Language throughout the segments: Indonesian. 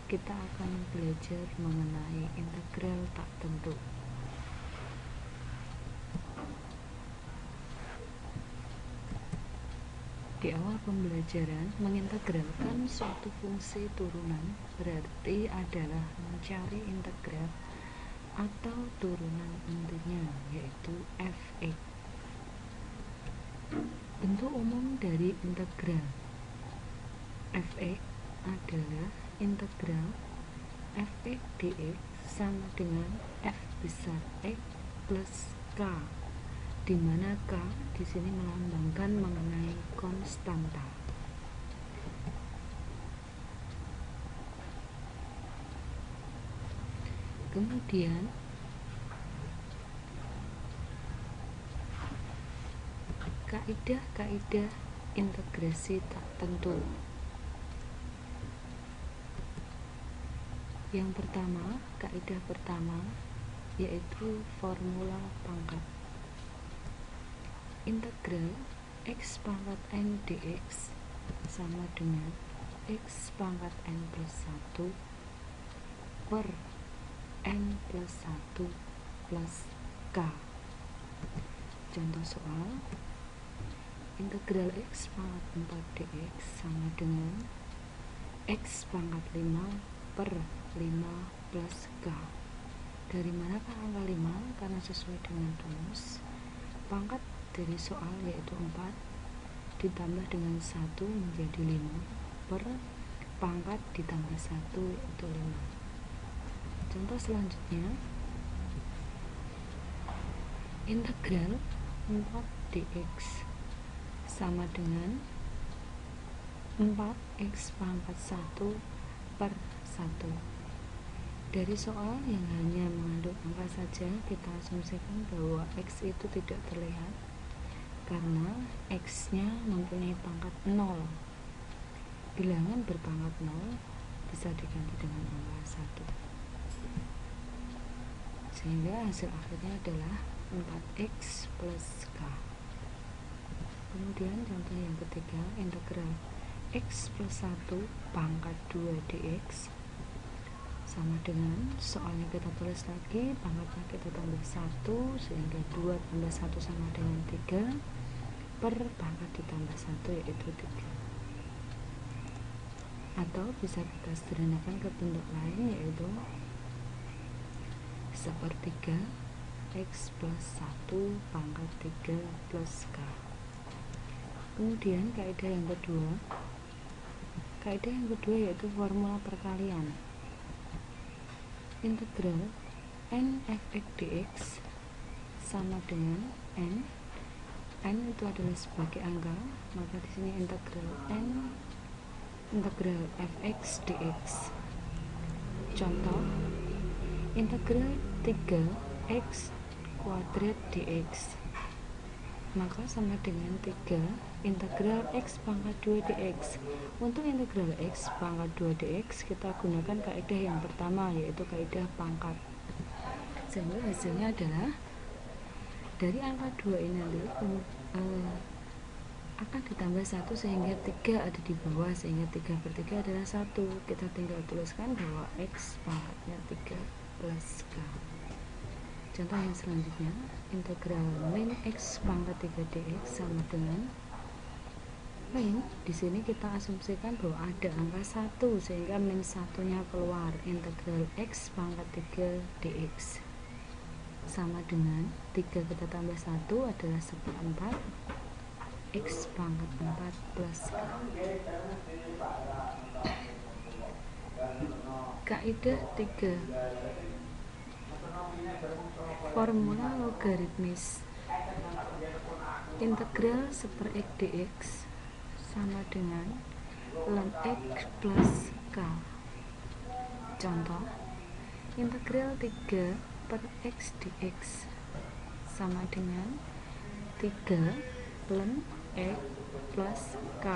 kita akan belajar mengenai integral tak tentu. Di awal pembelajaran, mengintegralkan suatu fungsi turunan berarti adalah mencari integral atau turunan intinya, yaitu f(x). Bentuk umum dari integral f(x) adalah integral f(x) dx sama dengan f besar x plus k, di mana k di sini melambangkan mengenai konstanta. Kemudian kaidah-kaidah integrasi tak tentu. Yang pertama, kaidah pertama yaitu formula pangkat. Integral x pangkat n dx sama dengan x pangkat n plus 1 per n plus 1 plus k. Contoh soal, integral x pangkat 4 dx sama dengan x pangkat 5 per 5 plus k. Dari manakah angka 5? Karena sesuai dengan rumus, pangkat dari soal yaitu 4 ditambah dengan 1 menjadi 5 per pangkat ditambah 1 yaitu 5. Contoh selanjutnya, integral 4 dx sama dengan 4x pangkat 1 per 1. Dari soal yang hanya mengandung angka saja, kita asumsikan bahwa x itu tidak terlihat karena x nya mempunyai pangkat 0. Bilangan berpangkat 0 bisa diganti dengan angka 1, sehingga hasil akhirnya adalah 4x plus k. Kemudian contoh yang ketiga, integral x plus 1 pangkat 2 dx sama dengan, soalnya kita tulis lagi, pangkatnya kita tambah 1 sehingga 2 tambah 1 sama dengan 3 per pangkat ditambah 1 yaitu 3. Atau bisa kita sederhanakan ke bentuk lain yaitu sepertiga x plus 1 pangkat 3 plus k. Kemudian kaidah yang kedua yaitu formula perkalian. Integral n f(x) dx sama dengan n itu adalah sebagai angka, maka di sini integral f(x) dx. Contoh, integral 3x kuadrat dx, maka sama dengan 3 integral x pangkat 2 dx. Untuk integral x pangkat 2 dx kita gunakan kaidah yang pertama yaitu kaidah pangkat, sehingga hasilnya adalah dari angka 2 ini nanti akan ditambah 1 sehingga 3 ada di bawah, sehingga 3 per 3 adalah 1. Kita tinggal tuliskan bahwa x pangkatnya 3 plus k. Contoh yang selanjutnya, integral min x pangkat 3 dx sama dengan min, di sini kita asumsikan bahwa ada angka 1 sehingga min 1-nya keluar. Integral x pangkat 3 dx sama dengan 3 kita tambah 1 adalah 1/4 x pangkat 4 plus k. Kaidah 3, formula logaritmis. Integral 1/x dx sama dengan ln x plus k. Contoh, integral 3 per x dx sama dengan 3 ln x plus k.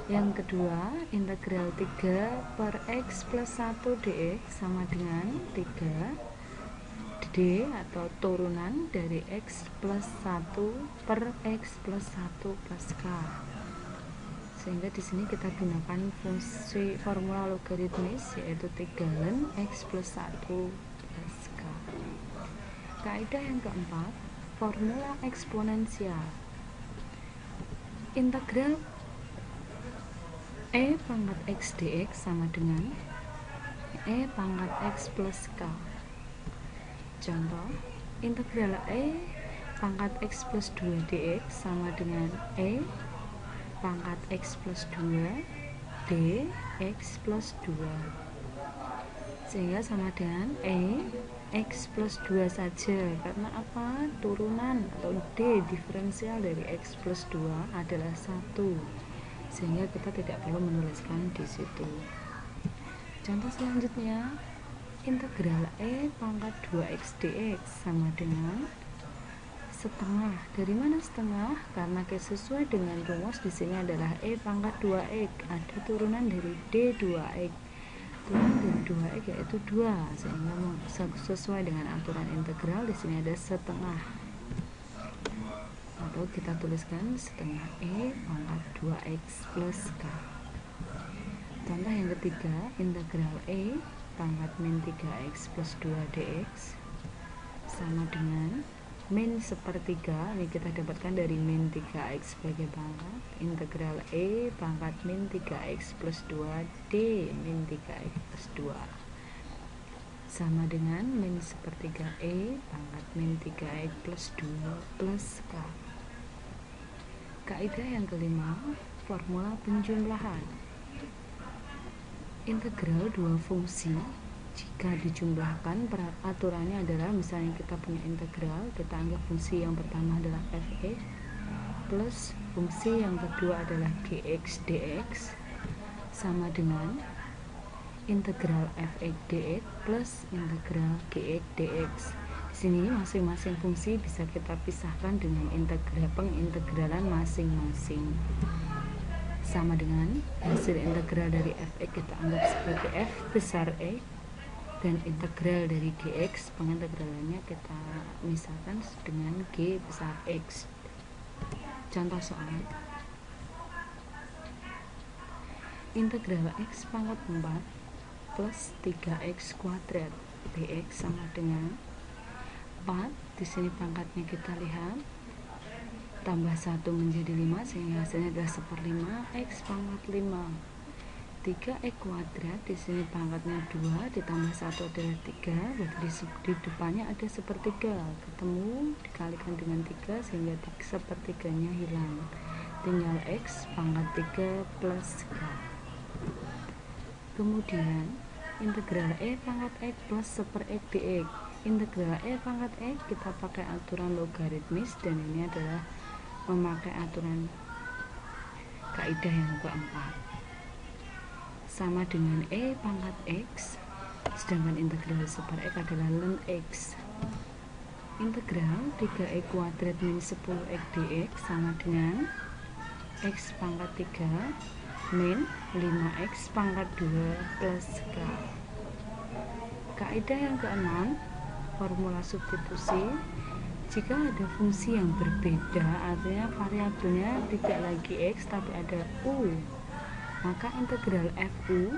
Yang kedua, integral 3 per x plus 1 dx sama dengan 3 d atau turunan dari x plus 1 per x plus 1 plus k. sehingga di sini kita gunakan fungsi formula logaritmis, yaitu 3 ln x plus 1 plus k. Kaidah yang keempat, formula eksponensial. Integral e pangkat x dx sama dengan e pangkat x plus k. Contoh, integral e pangkat x plus 2 dx sama dengan e pangkat x plus 2 dx plus 2, sehingga sama dengan e x plus 2 saja. Karena apa? Turunan atau d diferensial dari x plus 2 adalah 1, sehingga kita tidak perlu menuliskan di situ. Contoh selanjutnya, integral e pangkat 2x dx sama dengan setengah. Dari mana setengah? Karena sesuai dengan rumus di sini adalah e pangkat 2x, ada turunan dari d2x. Turunan dari 2x yaitu 2, sehingga sesuai dengan aturan integral di sini ada setengah. Atau kita tuliskan setengah e pangkat 2x plus k. Contoh yang ketiga, integral e pangkat min 3x plus 2 dx sama dengan min sepertiga. Ini kita dapatkan dari min 3x sebagai pangkat, integral e pangkat min 3x plus 2 d min 3x plus 2 sama dengan min sepertiga e pangkat min 3x plus 2 plus k. Kaidah yang kelima, formula penjumlahan. Integral dua fungsi jika dijumlahkan, aturannya adalah misalnya kita punya integral, kita anggap fungsi yang pertama adalah f(x) plus fungsi yang kedua adalah gx dx sama dengan integral f(x) dx plus integral gx dx. Di sini masing-masing fungsi bisa kita pisahkan dengan pengintegralan masing-masing. Sama dengan hasil integral dari f(x) kita anggap sebagai f besar x, dan integral dari gx pengintegralannya kita misalkan dengan g besar x. Contoh soal, integral x pangkat 4 plus 3x kuadrat dx sama dengan 4. Di sini pangkatnya kita lihat, tambah 1 menjadi 5, sehingga hasilnya adalah 1/5 x pangkat 5. 3x kuadrat, di sini pangkatnya 2 ditambah 1 adalah 3, berarti di depannya ada sepertiga, ketemu dikalikan dengan 3 sehingga sepertiganya hilang, tinggal x pangkat 3 plus k. Kemudian integral e pangkat x plus 1/x dx. Integral e pangkat x kita pakai aturan logaritmis, dan ini adalah memakai aturan kaidah yang keempat, sama dengan e pangkat x, sedangkan integral 1/x adalah ln x. Integral 3x kuadrat min 10x dx sama dengan x pangkat 3 min 5x pangkat 2 plus k. Kaidah yang keenam, formula substitusi. Jika ada fungsi yang berbeda, artinya variabelnya tidak lagi x tapi ada u, maka integral fu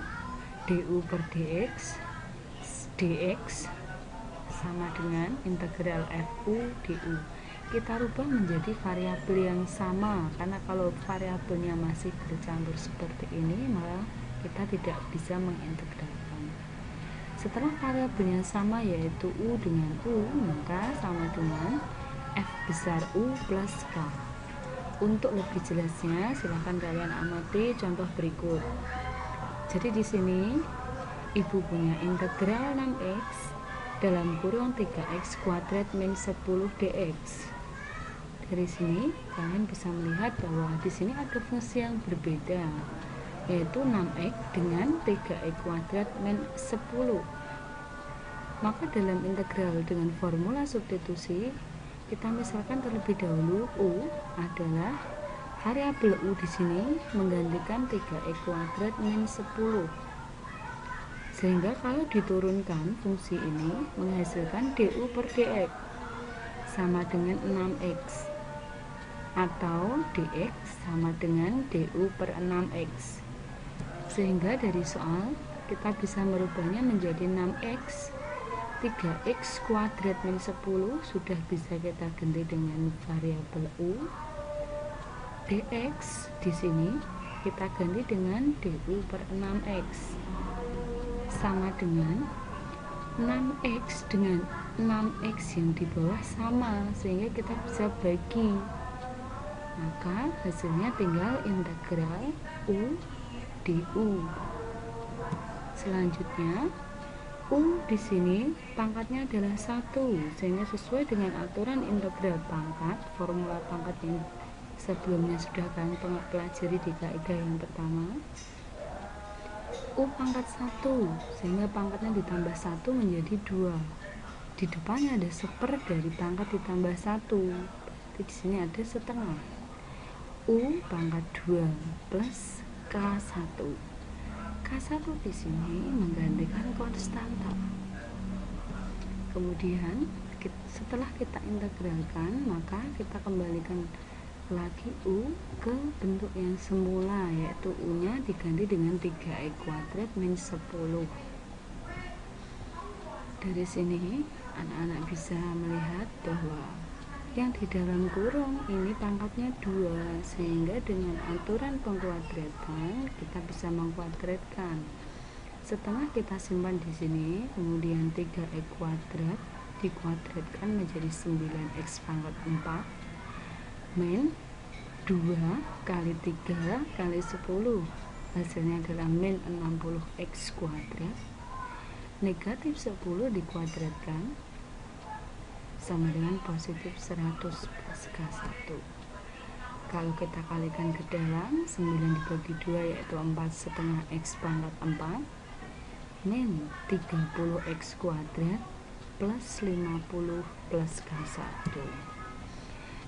du per dx sama dengan integral fu du. Kita rubah menjadi variabel yang sama, karena kalau variabelnya masih bercampur seperti ini, maka kita tidak bisa mengintegralkan. Setelah variabelnya sama, yaitu u dengan u, maka sama dengan f besar u plus k. Untuk lebih jelasnya, silahkan kalian amati contoh berikut. Jadi di sini ibu punya integral 6x dalam kurung 3x kuadrat min 10 dx. Dari sini kalian bisa melihat bahwa di sini ada fungsi yang berbeda, yaitu 6x dengan 3x kuadrat min 10. Maka dalam integral dengan formula substitusi, kita misalkan terlebih dahulu u adalah variabel u di sini menggantikan 3x kuadrat min 10. Sehingga kalau diturunkan fungsi ini menghasilkan du per dx sama dengan 6x. atau dx sama dengan du per 6x. Sehingga dari soal kita bisa merubahnya menjadi 6x. 3x kuadrat min 10 sudah bisa kita ganti dengan variabel u. Dx di sini kita ganti dengan du per 6x sama dengan 6x dengan 6x yang di bawah sama, sehingga kita bisa bagi. Maka hasilnya tinggal integral u du. Selanjutnya u di sini pangkatnya adalah 1, sehingga sesuai dengan aturan integral pangkat, formula pangkat yang sebelumnya sudah kalian pelajari di kaidah yang pertama. U pangkat 1, sehingga pangkatnya ditambah 1 menjadi 2. Di depannya ada seper dari pangkat ditambah 1. Berarti di sini ada setengah. U pangkat 2 plus K1. K1 di sini menggantikan konstanta. Kemudian setelah kita integralkan, maka kita kembalikan lagi u ke bentuk yang semula, yaitu u nya diganti dengan 3x kuadrat min 10. Dari sini anak-anak bisa melihat bahwa yang di dalam kurung ini pangkatnya 2, sehingga dengan aturan pengkuadratan kita bisa mengkuadratkan. Setelah kita simpan di sini, kemudian 3x kuadrat dikuadratkan menjadi 9x pangkat 4 min 2 kali 3 kali 10, hasilnya adalah min 60x kuadrat. Negatif 10 dikuadratkan sama dengan positif 100 plus K1. Kalau kita kalikan ke dalam, 9 dibagi 2 yaitu 4,5x pangkat 4 min 30x kuadrat plus 50 plus K1,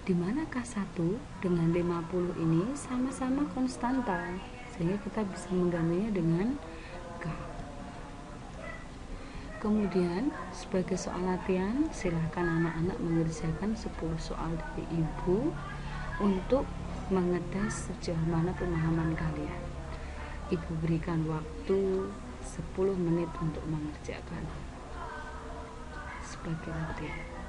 di mana K1 dengan 50 ini sama-sama konstanta, sehingga kita bisa menggantinya dengan K. Kemudian sebagai soal latihan, silahkan anak-anak mengerjakan 10 soal dari ibu untuk mengetes sejauh mana pemahaman kalian. Ibu berikan waktu 10 menit untuk mengerjakan sebagai latihan.